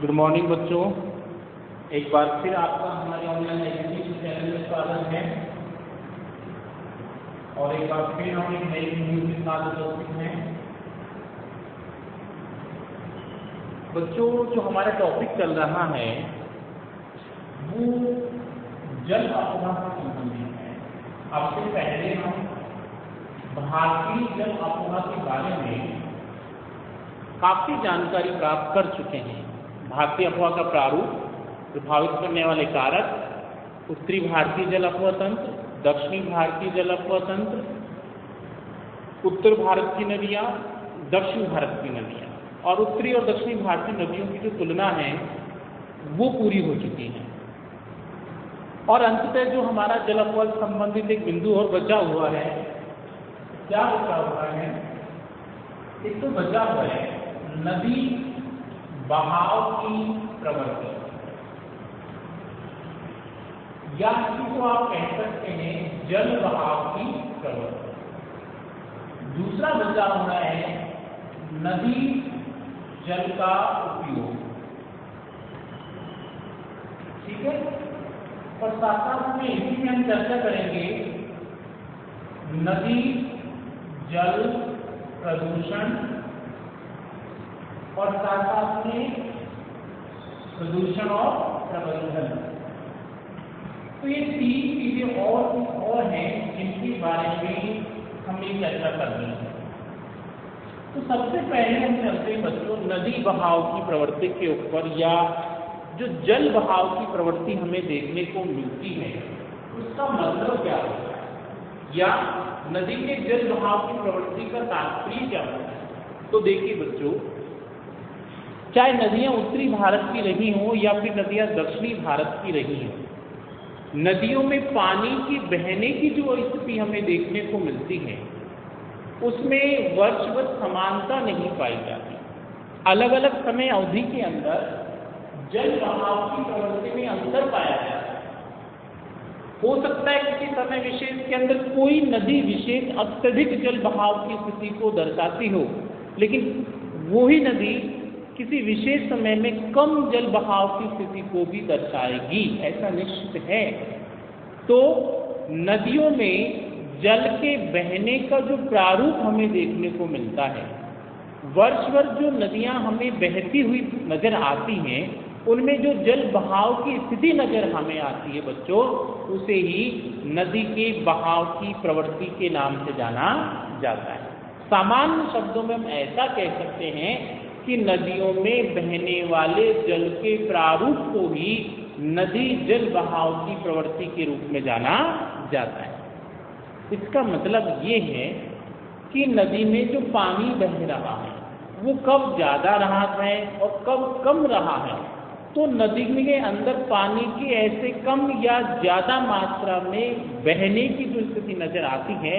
Good morning बच्चों, एक बार फिर आपका हमारे ऑनलाइन एजुकेशन चैनल में स्वागत है। और एक बार फिर हम एक नई वीडियो के साथ उपस्थित हैं। बच्चों, जो हमारा टॉपिक चल रहा है वो जल अपोहा से संबंधित है। अब से पहले हम भारतीय जल अपोहा के बारे में काफी जानकारी प्राप्त कर चुके हैं। भारतीय अफवाह का प्रारूप, प्रभावित करने वाले कारक, उत्तरी भारतीय जल अफवाह तंत्र, दक्षिणी भारतीय जल अफवाह तंत्र, उत्तर भारत की नदियाँ, दक्षिण भारत की नदियाँ और उत्तरी और दक्षिणी भारतीय नदियों की जो तुलना है वो पूरी हो चुकी है। और अंततः जो हमारा जल अफवाह से संबंधित एक बिंदु और बचा हुआ है, क्या बचा हुआ है? एक तो बचा हुआ है नदी बहाव की प्रवृत्ति, या इसी को आप कह सकते हैं जल बहाव की प्रवृत्ति। दूसरा बचा हुआ है नदी जल का उपयोग, ठीक है। और साथ साथ में इसी में हम चर्चा करेंगे नदी जल प्रदूषण और साथ साथ में प्रदूषण और प्रबंधन। तो ये तीन चीजें और हैं जिनके बारे में हमें चर्चा करनी है। तो सबसे पहले हम चलते हैं बच्चों नदी बहाव की प्रवृत्ति के ऊपर, या जो जल बहाव की प्रवृत्ति हमें देखने को मिलती है उसका मतलब क्या होता है, या नदी के जल बहाव की प्रवृत्ति का तात्पर्य क्या होता है। तो देखिए बच्चों, चाहे नदियां उत्तरी भारत की रही हों या फिर नदियां दक्षिणी भारत की रही हों, नदियों में पानी की बहने की जो स्थिति हमें देखने को मिलती है उसमें वर्षभर समानता नहीं पाई जाती। अलग अलग समय अवधि के अंदर जल बहाव की प्रवृत्ति में अंतर पाया जाता है। हो सकता है किसी समय विशेष के अंदर कोई नदी विशेष अत्यधिक जल बहाव की स्थिति को दर्शाती हो, लेकिन वही नदी किसी विशेष समय में कम जल बहाव की स्थिति को भी दर्शाएगी, ऐसा निश्चित है। तो नदियों में जल के बहने का जो प्रारूप हमें देखने को मिलता है, वर्ष भर जो नदियां हमें बहती हुई नजर आती हैं उनमें जो जल बहाव की स्थिति नजर हमें आती है बच्चों, उसे ही नदी के बहाव की प्रवृत्ति के नाम से जाना जाता है। सामान्य शब्दों में हम ऐसा कह सकते हैं कि नदियों में बहने वाले जल के प्रारूप को ही नदी जल बहाव की प्रवृत्ति के रूप में जाना जाता है। इसका मतलब ये है कि नदी में जो पानी बह रहा है वो कब ज्यादा रहा है और कब कम रहा है। तो नदी के अंदर पानी की ऐसे कम या ज्यादा मात्रा में बहने की जो स्थिति नजर आती है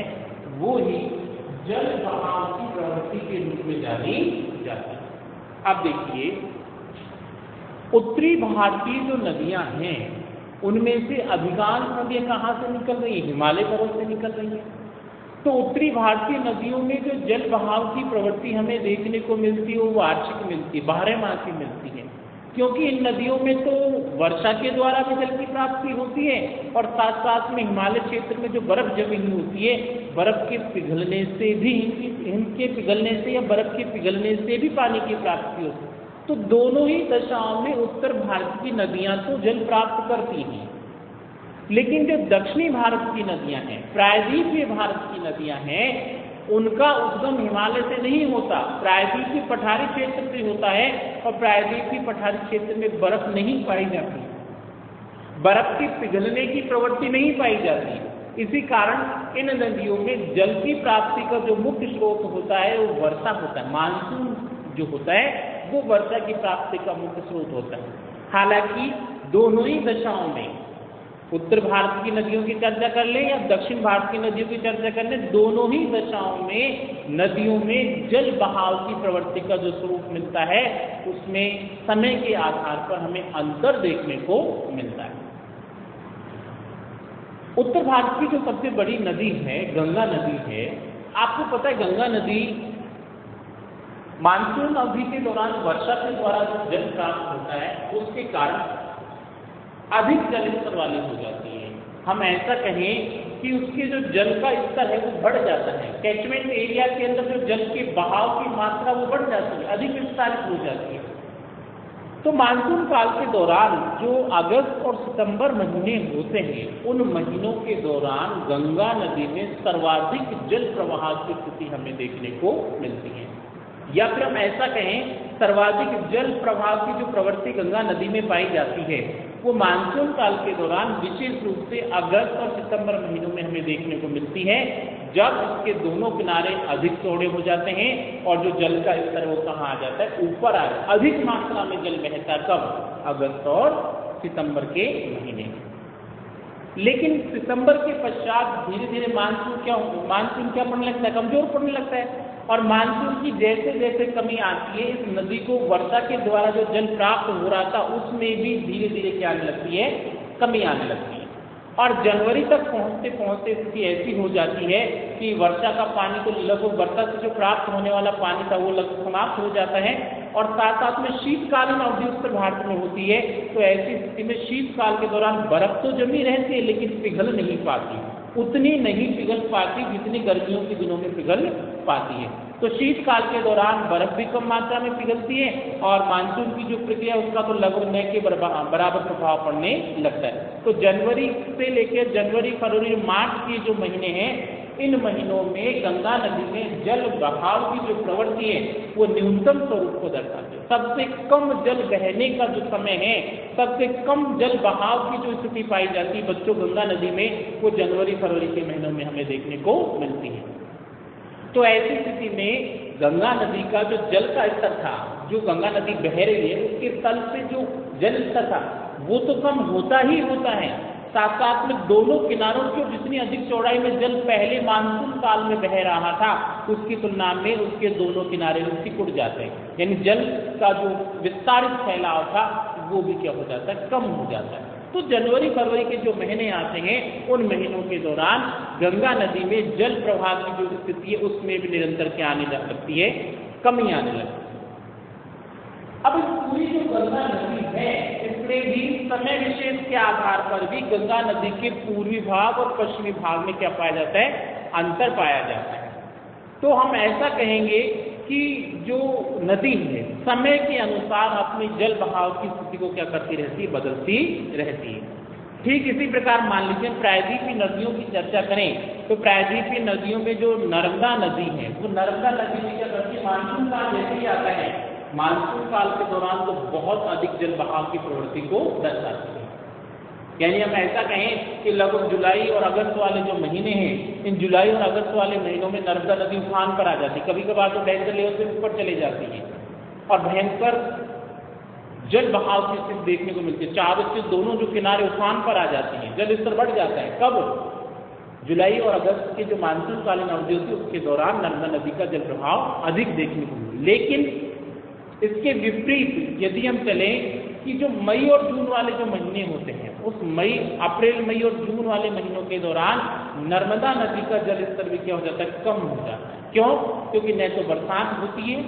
वो ही जल बहाव की प्रवृत्ति के रूप में जानी जाती है। अब देखिए, उत्तरी भारतीय जो नदियां हैं उनमें से अधिकांश नदियां कहाँ से निकल रही है? हिमालय पर्वत से निकल रही है। तो उत्तरी भारतीय नदियों में जो जल बहाव की प्रवृत्ति हमें देखने को मिलती है वो वार्षिक मिलती है, बारहमासी मिलती है, क्योंकि इन नदियों में तो वर्षा के द्वारा भी जल की प्राप्ति होती है और साथ साथ में हिमालय क्षेत्र में जो बर्फ जमी हुई होती है, बर्फ के पिघलने से भी इनके पिघलने से या बर्फ के पिघलने से भी पानी की प्राप्ति होती है। तो दोनों ही दशाओं में उत्तर भारत की नदियां तो जल प्राप्त करती हैं, लेकिन जो दक्षिणी भारत की नदियां हैं, प्रायद्वीपीय भारत की नदियां हैं, उनका उद्गम हिमालय से नहीं होता, प्रायद्वीपीय पठारी क्षेत्र से होता है। और प्रायद्वीपीय पठारी क्षेत्र में बर्फ नहीं पाई जाती, बर्फ के पिघलने की प्रवृत्ति नहीं पाई जाती। इसी कारण इन नदियों में जल की प्राप्ति का जो मुख्य स्रोत होता है वो वर्षा होता है। मानसून जो होता है वो वर्षा की प्राप्ति का मुख्य स्रोत होता है। हालांकि दोनों ही दशाओं में, उत्तर भारत की नदियों की चर्चा कर लें या दक्षिण भारत की नदियों की चर्चा कर लें, दोनों ही दशाओं में नदियों में जल बहाव की प्रवृत्ति का जो स्वरूप मिलता है उसमें समय के आधार पर हमें अंतर देखने को मिलता है। उत्तर भारत की जो सबसे बड़ी नदी है गंगा नदी है। आपको पता है गंगा नदी मानसून अवधि के दौरान वर्षा के द्वारा जो जल प्राप्त होता है उसके कारण अधिक जल स्तर वाली हो जाती है। हम ऐसा कहें कि उसके जो जल का स्तर है वो बढ़ जाता है, कैचमेंट एरिया के अंदर जो जल के बहाव की मात्रा वो बढ़ जाती है, अधिक विस्तारित हो जाती है। तो मानसून काल के दौरान जो अगस्त और सितंबर महीने होते हैं, उन महीनों के दौरान गंगा नदी में सर्वाधिक जल प्रवाह की स्थिति हमें देखने को मिलती है। या फिर हम ऐसा कहें, सर्वाधिक जल प्रवाह की जो प्रवृत्ति गंगा नदी में पाई जाती है वो मानसून काल के दौरान विशेष रूप से अगस्त और सितंबर महीनों में हमें देखने को मिलती है, जब इसके दोनों किनारे अधिक चौड़े हो जाते हैं और जो जल का स्तर वो कहाँ आ जाता है, ऊपर आ जाता है। अधिक मात्रा में जल बहता कब, अगस्त और सितंबर के महीने में। लेकिन सितंबर के पश्चात धीरे धीरे मानसून क्या पड़ने लगता है, कमजोर पड़ने लगता है। और मानसून की जैसे जैसे कमी आती है, इस नदी को वर्षा के द्वारा जो जल प्राप्त हो रहा था उसमें भी धीरे धीरे क्या आने लगती है, कमी आने लगती है। और जनवरी तक पहुंचते पहुंचते स्थिति ऐसी हो जाती है कि वर्षा का पानी तो लगभग वर्षा से जो प्राप्त होने वाला पानी था वो लगभग समाप्त हो जाता है। और साथ साथ में शीतकालीन अवधि उत्तर भारत में होती है, तो ऐसी स्थिति में शीतकाल के दौरान बर्फ तो जमी रहती है लेकिन पिघल नहीं पाती, उतनी नहीं पिघल पाती जितनी गर्मियों के दिनों में पिघल पाती है। तो शीतकाल के दौरान बर्फ भी कम मात्रा में पिघलती है और मानसून की जो प्रक्रिया उसका तो लगभग न के बराबर प्रभाव पड़ने लगता है। तो जनवरी से लेकर जनवरी, फरवरी, मार्च के जो महीने हैं, इन महीनों में गंगा नदी में जल बहाव की जो प्रवृत्ति है वो न्यूनतम स्वरूप को दर्शाती है। सबसे कम जल बहने का जो समय है, सबसे कम जल बहाव की जो स्थिति पाई जाती है बच्चों गंगा नदी में, वो जनवरी फरवरी के महीनों में हमें देखने को मिलती है। तो ऐसी स्थिति में गंगा नदी का जो जल का स्तर था, जो गंगा नदी बह रही है उसके तल से जो जल स्तर था वो तो कम होता ही होता है, साथ साथ में दोनों किनारों की जितनी अधिक चौड़ाई में जल पहले मानसून काल में बह रहा था उसकी तुलना में उसके दोनों किनारे सिकुड़ जाते हैं, यानी जल का जो विस्तारित फैलाव था वो भी क्या हो जाता है, कम हो जाता है। तो जनवरी फरवरी के जो महीने आते हैं उन महीनों के दौरान गंगा नदी में जल प्रवाह की जो स्थिति है उसमें भी निरंतर क्या आने जा सकती है, कमी आने लगती है। अब इस पूरी जो गंगा नदी है इसमें भी समय विशेष के आधार पर भी गंगा नदी के पूर्वी भाग और पश्चिमी भाग में क्या पाया जाता है, अंतर पाया जाता है। तो हम ऐसा कहेंगे कि जो नदी है समय के अनुसार अपनी जल बहाव की स्थिति को क्या करती रहती है, बदलती रहती है। ठीक इसी प्रकार मान लीजिए प्रायद्वीपीय नदियों की चर्चा करें तो प्रायद्वीपीय नदियों में जो नर्मदा नदी है वो नर्मदा नदी में क्या करती है, मानसून काल जैसे ही आता है, मानसून काल के दौरान तो बहुत अधिक जल बहाव की प्रवृत्ति को दर्शाती है। यानी हम ऐसा कहें कि लगभग जुलाई और अगस्त वाले जो महीने हैं, इन जुलाई और अगस्त वाले महीनों में नर्मदा नदी उफान पर आ जाती है, कभी कभार तो डेल्टा लेवल से ऊपर चले जाती है और भयंकर जल बहाव की स्थिति देखने को मिलती है। चारों से दोनों जो किनारे उफान पर आ जाती हैं, जल स्तर बढ़ जाता है। कब, जुलाई और अगस्त के जो मानसून कालीन अवधि होती है उसके दौरान नर्मदा नदी का जल प्रभाव अधिक देखने को मिलता है। लेकिन इसके विपरीत यदि हम चलें कि जो मई और जून वाले जो महीने होते हैं, उस अप्रैल मई और जून वाले महीनों के दौरान नर्मदा नदी का जल स्तर भी क्या हो जाता है, कम हो जाता है। क्यों? क्योंकि न तो बरसात होती है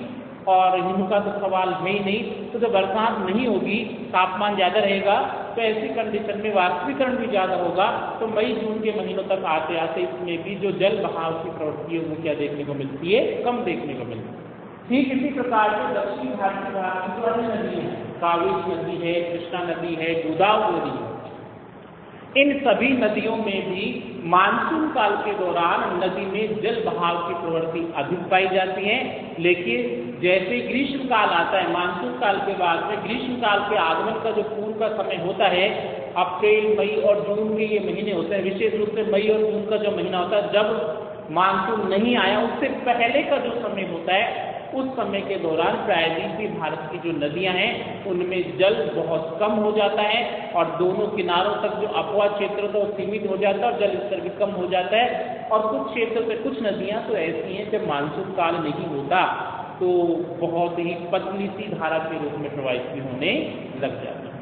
और हिम का तो सवाल है ही नहीं, तो जब बरसात नहीं होगी, तापमान ज़्यादा रहेगा, तो ऐसी कंडीशन में वाष्पीकरण भी ज़्यादा होगा। तो मई जून के महीनों तक आते आते इसमें भी जो जल बहाव की प्रवृत्ति है वो क्या देखने को मिलती है, कम देखने को मिलती है। ठीक इसी प्रकार से दक्षिण भारतीय भाग की जो अन्य नदी है, कावेरी नदी है, कृष्णा नदी है, गोदावरी नदी है, इन सभी नदियों में भी मानसून काल के दौरान नदी में जल बहाव की प्रवृत्ति अधिक पाई जाती है। लेकिन जैसे ग्रीष्म काल आता है, मानसून काल के बाद में ग्रीष्म काल के आगमन का जो पूर्व का समय होता है, अप्रैल मई और जून के ये महीने होते हैं, विशेष रूप से मई और जून का जो महीना होता है जब मानसून नहीं आया उससे पहले का जो समय होता है, उस समय के दौरान प्रायद्वीपीय भारत की जो नदियां हैं उनमें जल बहुत कम हो जाता है और दोनों किनारों तक जो अपवा क्षेत्र तो सीमित हो जाता है और जल स्तर भी कम हो जाता है। और कुछ क्षेत्र से कुछ नदियां तो ऐसी हैं जब मानसून काल नहीं होता तो बहुत ही पतली सी धारा के रूप में प्रवाहित भी होने लग जाती है।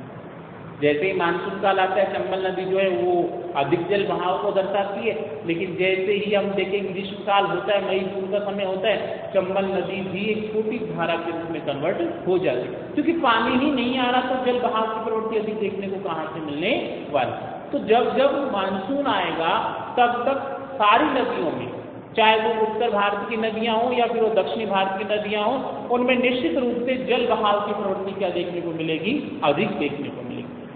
जैसे ही मानसून काल आता है चंबल नदी जो है वो अधिक जल बहाव को दर्शाती है, लेकिन जैसे ही हम देखेंगे ग्रीष्म काल होता है, मई जून का समय होता है, चंबल नदी भी एक छोटी धारा के रूप में कन्वर्ट हो जाती है, क्योंकि पानी ही नहीं आ रहा तो जल बहाव की प्रवृत्ति अधिक देखने को कहाँ से मिलने वाली। तो जब जब मानसून आएगा तब तक सारी नदियों में, चाहे वो उत्तर भारत की नदियां हों या फिर वो दक्षिणी भारत की नदियां हों, उनमें निश्चित रूप से जल बहाव की प्रवृत्ति क्या देखने को मिलेगी, अधिक देखने को मिलेगी।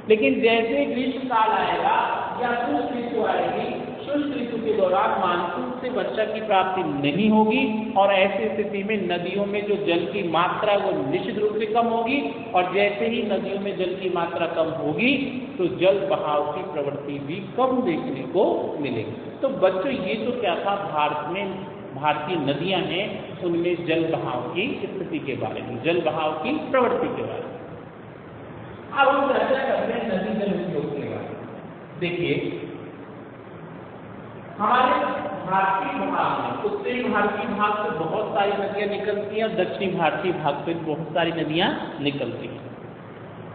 लेकिन जैसे ग्रीष्म काल आएगा या शुष्क ऋतु आएगी, शुष्क ऋतु के दौरान मानसून से वर्षा की प्राप्ति नहीं होगी और ऐसी स्थिति में नदियों में जो जल की मात्रा वो निश्चित रूप से कम होगी, और जैसे ही नदियों में जल की मात्रा कम होगी तो जल बहाव की प्रवृत्ति भी कम देखने को मिलेगी। तो बच्चों ये तो क्या था, भारत में भारतीय नदियां हैं उनमें जल बहाव की स्थिति के बारे में, जल बहाव की प्रवृत्ति के बारे में। अब हम चर्चा करते हैं नदी जल उपयोग के बारे में। देखिए हमारे भारतीय भाग में, उत्तरी भारतीय भाग से बहुत सारी नदियां निकलती हैं, दक्षिणी भारतीय भाग से बहुत सारी नदियां निकलती हैं।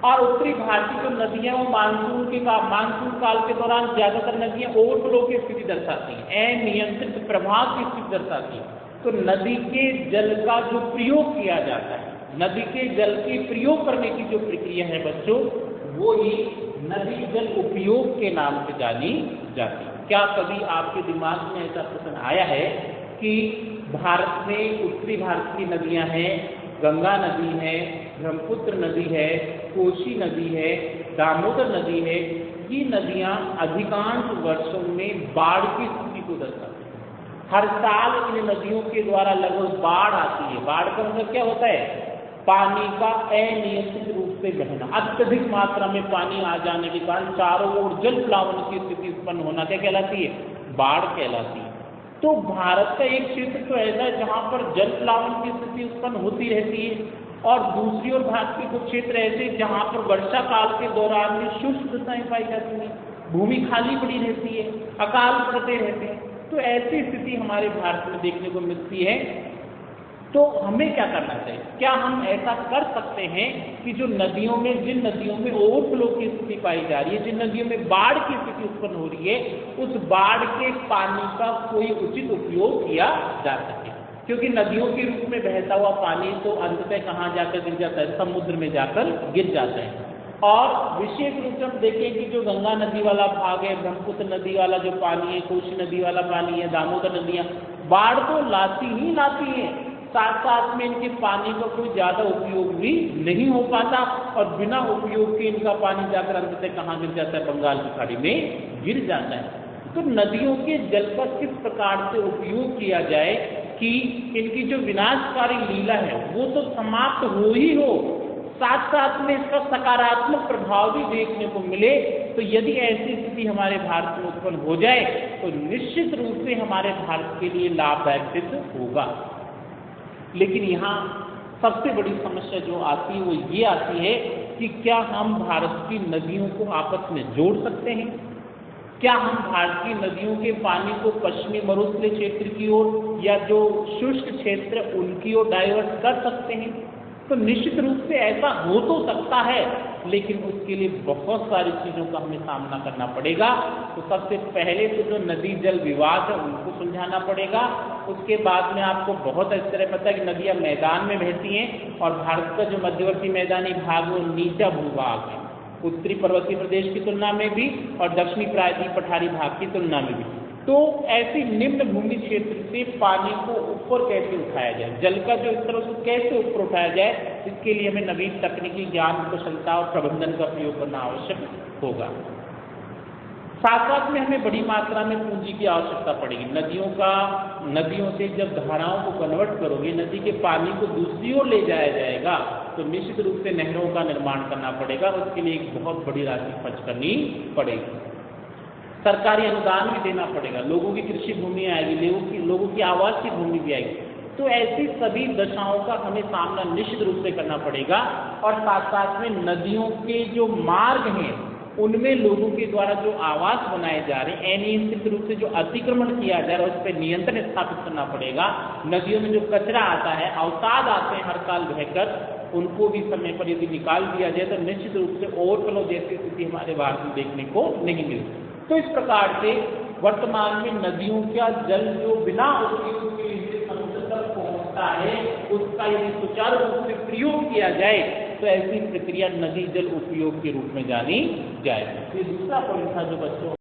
और उत्तरी भारतीय जो नदियां वो मानसून काल के दौरान ज्यादातर नदियां ओवरफ्लो की स्थिति दर्शाती हैं, अनियंत्रित प्रवाह की स्थिति दर्शाती है। तो नदी के जल का जो प्रयोग किया जाता है, नदी के जल के प्रयोग करने की जो प्रक्रिया है बच्चों, वो ही नदी जल उपयोग के नाम से जानी जाती है। क्या कभी आपके दिमाग में ऐसा प्रश्न आया है कि भारत में उत्तरी भारत की नदियां हैं, गंगा नदी है, ब्रह्मपुत्र नदी है, कोसी नदी है, दामोदर नदी है, ये नदियां अधिकांश वर्षों में बाढ़ की स्थिति को दर्शाती हैं। हर साल इन नदियों के द्वारा लगभग बाढ़ आती है। बाढ़ का मतलब क्या होता है, पानी का अनियंत्रित रूप से बहना, अत्यधिक मात्रा में पानी आ जाने के कारण चारों ओर जल प्लावन की स्थिति उत्पन्न होना क्या कहलाती है, बाढ़ कहलाती है। तो भारत का एक क्षेत्र तो ऐसा है जहां पर जल प्लावन की स्थिति उत्पन्न होती रहती है, और दूसरी ओर भारत के कुछ क्षेत्र ऐसे जहां पर वर्षा काल के दौरान भी शुष्क दशाएं पाई जाती हैं, भूमि खाली पड़ी रहती है, अकाल पड़ते रहते हैं। तो ऐसी स्थिति हमारे भारत में देखने को मिलती है। तो हमें क्या करना चाहिए, क्या हम ऐसा कर सकते हैं कि जो नदियों में, जिन नदियों में ओवरफ्लो की स्थिति पाई जा रही है, जिन नदियों में बाढ़ की स्थिति उत्पन्न हो रही है, उस बाढ़ के पानी का कोई उचित उपयोग किया जा सके, क्योंकि नदियों के रूप में बहता हुआ पानी तो अंततः कहाँ जाकर गिर जाता है, समुद्र में जाकर गिर जाता है। और विशेष रूप से हम देखें कि जो गंगा नदी वाला भाग है, ब्रह्मपुत्र नदी वाला जो पानी है, कोसी नदी वाला पानी है, दामोदर नदियाँ बाढ़ तो लाती ही लाती है, साथ साथ में इनके पानी का कोई ज्यादा उपयोग भी नहीं हो पाता, और बिना उपयोग के इनका पानी जाकर अंततः कहाँ गिर जाता है, बंगाल की खाड़ी में गिर जाता है। तो नदियों के जल का किस प्रकार से उपयोग किया जाए कि इनकी जो विनाशकारी लीला है वो तो समाप्त हो ही हो, साथ साथ में इसका सकारात्मक प्रभाव भी देखने को मिले। तो यदि ऐसी स्थिति हमारे भारत में उत्पन्न हो जाए तो निश्चित रूप से हमारे भारत के लिए लाभदायक सिद्ध होगा। लेकिन यहाँ सबसे बड़ी समस्या जो आती है वो ये आती है कि क्या हम भारत की नदियों को आपस में जोड़ सकते हैं, क्या हम भारत की नदियों के पानी को पश्चिमी मरुस्थलीय क्षेत्र की ओर या जो शुष्क क्षेत्र उनकी ओर डाइवर्ट कर सकते हैं। तो निश्चित रूप से ऐसा हो तो सकता है, लेकिन उसके लिए बहुत सारी चीज़ों का हमें सामना करना पड़ेगा। तो सबसे पहले तो जो नदी जल विवाद है उनको सुलझाना पड़ेगा। उसके बाद में आपको बहुत इस तरह पता है कि नदियाँ मैदान में बहती हैं, और भारत का जो मध्यवर्ती मैदानी भाग वो नीचा भूभाग है, उत्तरी पर्वतीय प्रदेश की तुलना में भी और दक्षिणी प्रायद्वीप पठारी भाग की तुलना में भी। तो ऐसी निम्न भूमि क्षेत्र से पानी को ऊपर कैसे उठाया जाए, जल का जो स्तर उसको कैसे ऊपर उठाया जाए, इसके लिए हमें नवीन तकनीकी ज्ञान, कुशलता और प्रबंधन का प्रयोग करना आवश्यक होगा। साथ साथ में हमें बड़ी मात्रा में पूंजी की आवश्यकता पड़ेगी। नदियों से जब धाराओं को कन्वर्ट करोगे, नदी के पानी को दूसरी ओर ले जाया जाएगा, तो निश्चित रूप से नहरों का निर्माण करना पड़ेगा। उसके लिए एक बहुत बड़ी राशि खर्च करनी पड़ेगी, सरकारी अनुदान भी देना पड़ेगा, लोगों की कृषि भूमि आएगी, लोगों की आवास की भूमि भी आएगी। तो ऐसी सभी दशाओं का हमें सामना निश्चित रूप से करना पड़ेगा। और साथ साथ में नदियों के जो मार्ग हैं उनमें लोगों के द्वारा जो आवास बनाए जा रहे हैं, अनियंत्रित रूप से जो अतिक्रमण किया जा रहा है, उस पर नियंत्रण स्थापित करना पड़ेगा। नदियों में जो कचरा आता है, अवसाद आते हैं हर साल बहकर, उनको भी समय पर यदि निकाल दिया जाए तो निश्चित रूप से ओवरफ्लो जैसी स्थिति हमारे भारत में देखने को नहीं मिलती। तो इस प्रकार से वर्तमान में नदियों का जल जो बिना उपयोग के लिए समुद्र तक पहुंचता है, उसका यदि सुचारू रूप से प्रयोग किया जाए तो ऐसी प्रक्रिया नदी जल उपयोग के रूप में जानी जाएगी। ये दूसरा पॉइंट था जो बच्चों